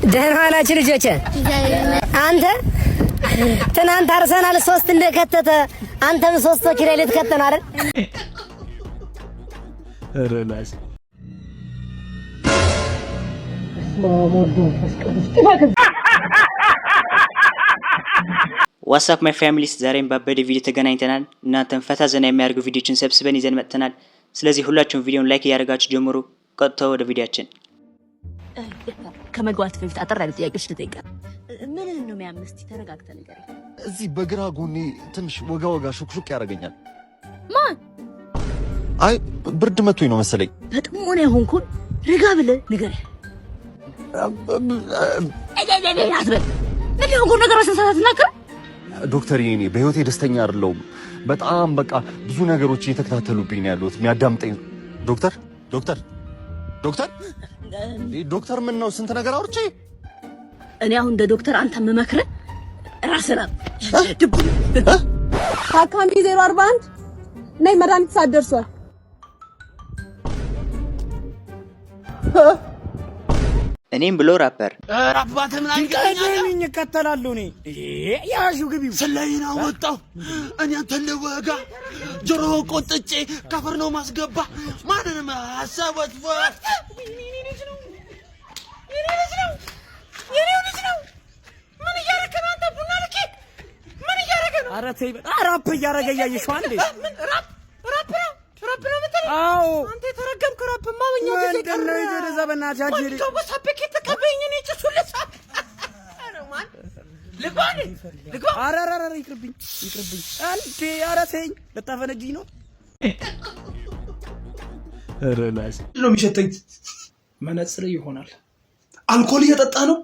ደህና ዋላችሁ ልጆቼ። አንተ ትናንት አርሰናል 3 እንደከተተ አንተም 3 ኪሎ ልትከተን አይደል? ረላስ ዋትስአፕ ማይ ፋሚሊስ ዛሬም ባበደ ቪዲዮ ተገናኝተናል። እናንተም ፈታ ዘና የሚያደርጉ ቪዲዮችን ሰብስበን ይዘን መጥተናል። ስለዚህ ሁላችሁም ቪዲዮን ላይክ ያደርጋችሁ ጀምሩ። ቀጥታ ወደ ቪዲዮአችን ከመግባት በፊት አጠር ያለ ጥያቄዎች ልጠይቅ። ምን ነው የሚያምስቲ ተረጋግተ ነገር እዚህ በግራ ጎኔ ትንሽ ወጋ ወጋ ሹክሹክ ያደርገኛል። ማን? አይ ብርድ መቶኝ ነው መሰለኝ። በጣም ነው የሆንኩን። ረጋ ብለህ ንገር። ዶክተር እኔ በህይወቴ ደስተኛ አይደለሁም። በጣም በቃ ብዙ ነገሮች እየተከታተሉብኝ ያሉት የሚያዳምጠኝ ዶክተር ዶክተር ምን ነው ስንት ነገር አውርቼ እኔ አሁን እንደ ዶክተር አንተ መመክረ ራስና ድብ ታካሚ 041 ነይ መድኃኒት ሰዓት ደርሷል። እኔም ብሎ ራፐር አባቴ ምን አይቀርኝ እከተላለሁ። እኔ ያዡ ግቢው ስለይና ወጣው እኔ አንተን ለወጋ ጆሮ ቆጥጬ ከፈር ነው ማስገባ ማንንም ሐሳበት ምን እያደረክ ነው አንተ? ቡና ልኬ ምን እያደረክ ነው? ኧረ ተይ ራፕ እያደረገ እያየሽው አንዴ ራፕ ነው ምትል? አዎ አንተ የተረገምክ ራፕ ማመኛው ተከረ ነው ወደዛ በእናትህ አጅሪ ወንዶ በሳበክ ተከበኝ እኔ ጭሱልሳ አረማን ልባኔ ልባ አራራራ ይቅርብኝ አንዴ ኧረ ተይኝ ልታፈነጂኝ ነው። ረላስ ነው የሚሸተኝ መነጽር ይሆናል። አልኮል እየጠጣ ነው።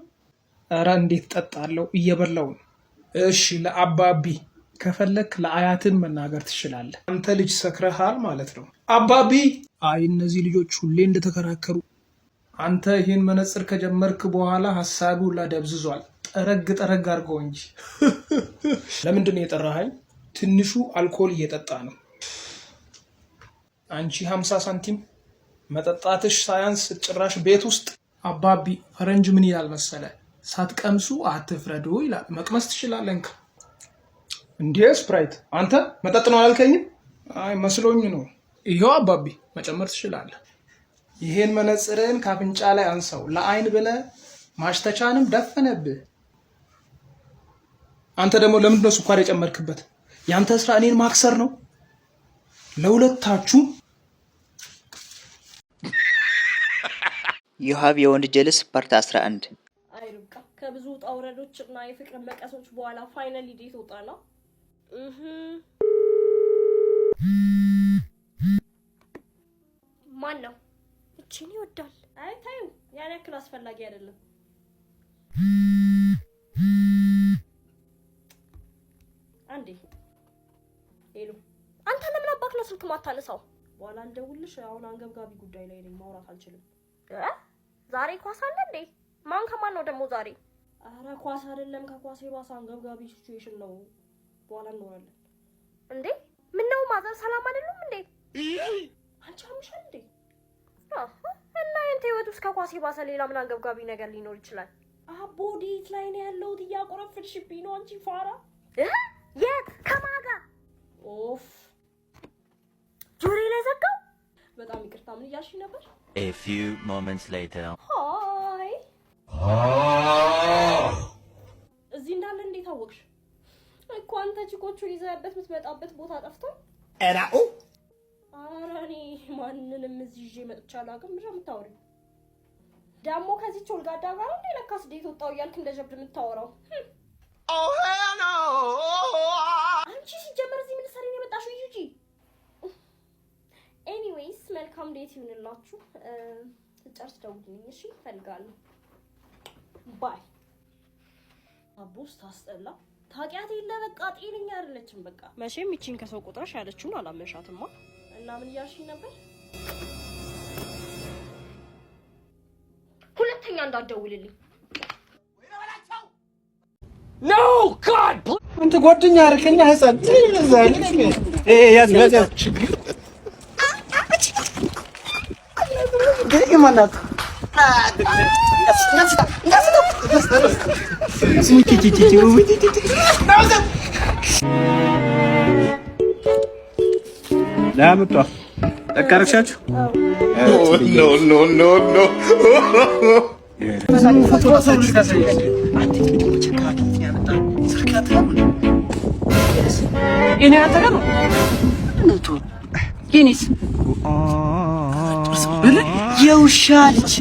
ኧረ እንዴት ጠጣለው? እየበላው ነው። እሺ ለአባቢ ከፈለክ ለአያትን መናገር ትችላለህ። አንተ ልጅ ሰክረሃል ማለት ነው። አባቢ አይ እነዚህ ልጆች ሁሌ እንደተከራከሩ አንተ ይሄን መነጽር ከጀመርክ በኋላ ሐሳቡ ላደብዝዟል። ጠረግ አድርገው እንጂ ለምንድን ነው የጠራኸኝ? ትንሹ አልኮል እየጠጣ ነው። አንቺ 50 ሳንቲም መጠጣትሽ ሳያንስ ጭራሽ ቤት ውስጥ አባቢ ፈረንጅ ምን ይላል መሰለ? ሳትቀምሱ አትፍረዱ ይላል። መቅመስ ትችላለህ እንዴ? ስፕራይት አንተ መጠጥ ነው አላልከኝም? አይ መስሎኝ ነው። ይሄው አባቢ መጨመር ትችላለህ። ይሄን መነጽርን ካፍንጫ ላይ አንሳው። ለአይን ብለህ ማሽተቻንም ደፈነብህ። አንተ ደግሞ ለምንድን ነው ስኳር የጨመርክበት? ያንተ ስራ እኔን ማክሰር ነው። ለሁለታችሁ ዩ ሃቭ የወንድ ጀልስ ፓርት 11 አይሩቃ ከብዙ ጣውረዶችና የፍቅር መቀሶች በኋላ ፋይናሊ ዴት ወጣ ነው። ማን ነው እቺን ይወዳል? አይ ታዩ ያን ያክል አስፈላጊ አይደለም። አንዴ ሄሎ አንተ ለምን አባክ ነው ስልክ ማታነሳው? በኋላ እንደውልሽ አሁን አንገብጋቢ ጉዳይ ላይ ነኝ፣ ማውራት አልችልም። ዛሬ ኳስ አለ እንዴ? ማን ከማን ነው ደግሞ ዛሬ? አረ ኳስ አይደለም፣ ከኳስ የባሰ አንገብጋቢ ሲቹዌሽን ነው። በኋላ እንወራለን። እንዴ ምን ነው ማዘር ሰላም አይደሉም እንዴ? አንቺ አምሻል እንዴ? እና እንተ ህይወት ውስጥ ከኳስ የባሰ ሌላ ምን አንገብጋቢ ነገር ሊኖር ይችላል? አቦዲት ላይ ነው ያለሁት። እያቆረፍሽብኝ ነው አንቺ ፋራ። የት ከማጋ ኦፍ ጆሪ ላይ ዘጋው። በጣም ይቅርታ ምን እያልሽኝ ነበር? A few moments later. ሃይ እዚህ እንዳለ እንዴት አወቅሽ? እኮ አንተ ቺኮቹን ይዘህበት የምትመጣበት ቦታ ጠፍቶ እራኡ አራኒ ማንንም እዚህ ይዤ መጥቻለሁ። አገም ምንድነው የምታወሪው? ደግሞ ከዚህ ቾልጋዳ ጋር እንደ ለካስ ዴት ወጣው እያልክ እንደ ጀብድ የምታወራው? ኦ ሄሎ አንቺ ሲጀመር እዚህ ምን ሰሪኝ የመጣሽው? ዩጂ ኤኒዌይስ መልካም ዴት ይሁንላችሁ። ጨርስ ደውልልኝ እሺ? እፈልጋለሁ። ባይ አቦስ ታስጠላ። ታውቂያት የለ በቃ ጤነኛ አይደለችም። በቃ መቼም ይቺን ከሰው ቁጥርሽ ያለችውን አላመንሻትማ። እና ምን እያልሽኝ ነበር? ሁለተኛ እንዳትደውልልኝ። ኖ ጋድ አንተ ጓደኛ አርከኛ ህፃን ያዝ ችግር ማናት ላምጣ ተካረክሻችሁ ኖ የውሻ ልጅ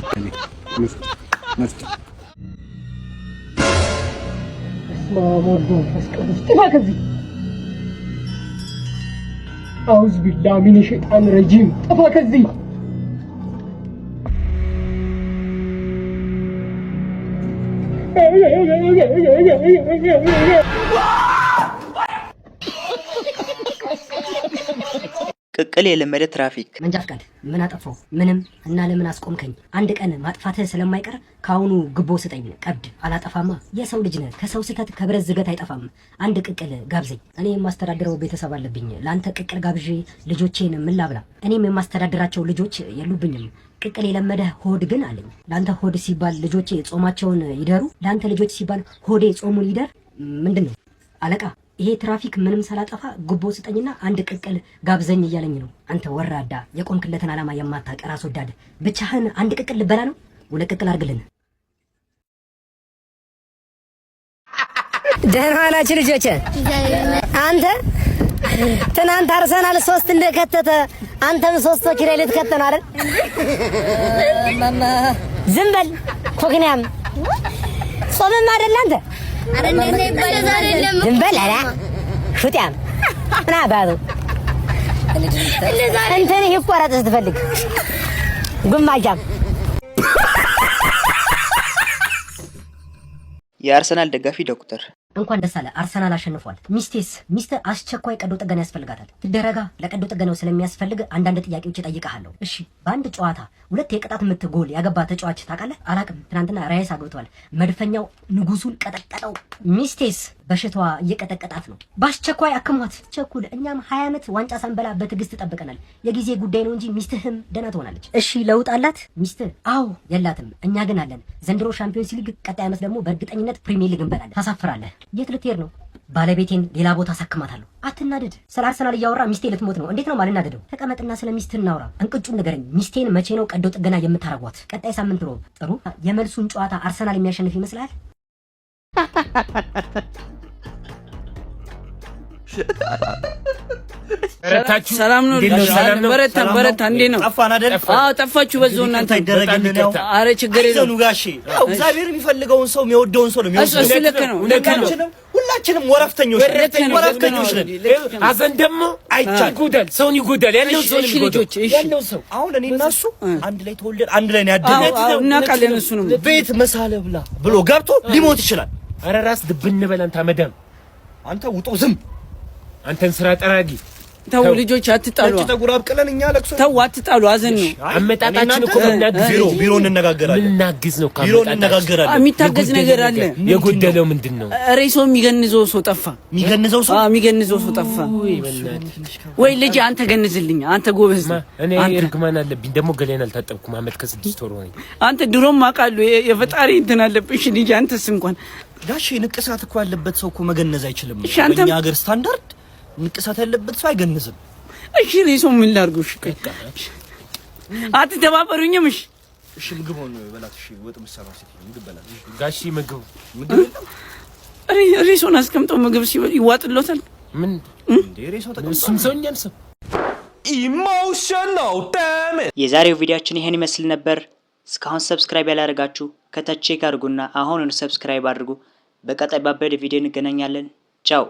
አውዝ ቢላ ሚን ሸይጣን ረጂም ጠፋ ከዚህ ቅቅል የለመደ ትራፊክ መንጃ ፍቃድ ምን አጠፋው? ምንም። እና ለምን አስቆምከኝ? አንድ ቀን ማጥፋትህ ስለማይቀር ካሁኑ ግቦ ስጠኝ። ቀብድ አላጠፋማ። የሰው ልጅ ነህ። ከሰው ስህተት ከብረት ዝገት አይጠፋም። አንድ ቅቅል ጋብዘኝ። እኔ የማስተዳድረው ቤተሰብ አለብኝ። ለአንተ ቅቅል ጋብዤ ልጆቼን ምን ላብላ? እኔም የማስተዳድራቸው ልጆች የሉብኝም። ቅቅል የለመደ ሆድ ግን አለኝ። ለአንተ ሆድ ሲባል ልጆቼ ጾማቸውን ይደሩ፣ ለአንተ ልጆች ሲባል ሆዴ ጾሙን ይደር። ምንድን ነው አለቃ? ይሄ ትራፊክ ምንም ሳላጠፋ ጉቦ ስጠኝና አንድ ቅቅል ጋብዘኝ እያለኝ ነው። አንተ ወራዳ፣ የቆምክለትን ዓላማ የማታውቅ ራስ ወዳድ፣ ብቻህን አንድ ቅቅል ልበላ ነው? ሁለት ቅቅል አድርግልን። ደህና ናችሁ ልጆች? አንተ ትናንት አርሰናል 3 እንደከተተ አንተም 3 ኪራይ ልትከተ ነው አይደል? ዝም በል ኮክንያም ጾምም አይደል አንተ? ዝም በል ኧረ ሹጢያም ምን አባቱ እንትን ይቆረጥ ስትፈልግ ጉማጃም። የአርሰናል ደጋፊ ዶክተር እንኳን ደስ አለ፣ አርሰናል አሸንፏል። ሚስት አስቸኳይ ቀዶ ጥገና ያስፈልጋታል። ትደረጋ። ለቀዶ ጥገናው ስለሚያስፈልግ አንዳንድ ጥያቄዎች እጠይቅሃለሁ። እሺ፣ በአንድ ጨዋታ 2 የቅጣት ምት ጎል ያገባ ተጫዋች ታውቃለህ? አላውቅም። ትናንትና ራይስ አግብቷል። መድፈኛው ንጉሱን ቀጠቀጠው። ሚስቴስ በሽታዋ እየቀጠቀጣት ነው። በአስቸኳይ አክሟት። ቸኩል። እኛም 20 ዓመት ዋንጫ ሳንበላ በትዕግስት ጠብቀናል። የጊዜ ጉዳይ ነው እንጂ ሚስትህም ደህና ትሆናለች። እሺ፣ ለውጥ አላት ሚስትህ? አዎ፣ የላትም። እኛ ግን አለን። ዘንድሮ ሻምፒዮንስ ሊግ፣ ቀጣይ ዓመት ደግሞ በእርግጠኝነት ፕሪሚየር ሊግ እንበላለን። ታሳፍራለህ። የት ልትሄድ ነው? ባለቤቴን ሌላ ቦታ አሳክማታለሁ። አትናደድ። ስለ አርሰናል እያወራ ሚስቴ ልትሞት ነው። እንዴት ነው ማልናደደው? ተቀመጥና ስለ ሚስትህ እናውራ። እንቅጩን ንገረኝ። ሚስቴን መቼ ነው ቀዶ ጥገና የምታረጓት? ቀጣይ ሳምንት ነው። ጥሩ። የመልሱን ጨዋታ አርሰናል የሚያሸንፍ ይመስላል? ሰላም ነው። በረታ እንዴ ነው? አዎ ጠፋችሁ። በዛው እናንተ አረ ችግር የለውም ጋሼ። እግዚአብሔር የሚፈልገውን ሰው የሚወደውን ሰው ነው የሚወደው። ልክ ነው። ሁላችንም ወረፍተኞች ነን። አዘን ደግሞ አይቻል ጉደል ሰውን ይጉደል ያለው ሰው አሁን እኔ እና እሱ አንድ ላይ ተወልደን አንድ ላይ ነው ያደግነው። እናውቃለን። እሱ ነው ቤት መሳለ ብላ ብሎ ገብቶ ሊሞት ይችላል። አረ ራስ ድብን በል አንተ አመዳም። አንተ ውጡ ዝም። አንተን ስራ ጠራጊ። ተው ልጆች አትጣሉ። ተጉር አብቀለን እኛ ለቅሶ ተው አትጣሉ። አዘን ነው አመጣጣችን እኮ ቢሮ እንነጋገራለን። ምናግዝ ነው ቢሮ እንነጋገራለን። የሚታገዝ ነገር አለ። የጎደለው ምንድነው? ሬሶ የሚገንዘው ሰው ጠፋ። የሚገንዘው ሰው ጠፋ። ወይ ልጅ አንተ ገንዝልኝ። አንተ ጎበዝ ነህ። እኔ እርግማን አለብኝ ደግሞ ገሌን አልታጠብኩም። አመት ከ6 ወር ሆነኝ። አንተ ድሮም አውቃለሁ የፈጣሪ እንትን አለብሽ ልጅ። አንተስ እንኳን ጋሼ ንቅሳት እኮ ያለበት ሰው እኮ መገነዝ አይችልም። በእኛ ሀገር ስታንዳርድ ንቅሳት ያለበት ሰው አይገንዝም። እሺ ሬሶ ምን ላድርጉሽ? አትተባበሩኝም? እሺ ምግብ ሆኖ በላት። እሺ ወጥ ምሰራ ሲት ምግብ በላት ጋሺ። ምግብ ሬሶን አስቀምጠው ምግብ ሲበል ይዋጥሎታል። ምን እንዴ ሬሶ ተቀምጠው ሰውኛል ሰው ኢሞሽናል ዳም። የዛሬው ቪዲዮአችን ይሄን ይመስል ነበር። እስካሁን ሰብስክራይብ ያላደረጋችሁ ከታች ቼክ አድርጉና አሁኑን ሰብስክራይብ አድርጉ። በቀጣይ ባበደ ቪዲዮ እንገናኛለን። ቻው።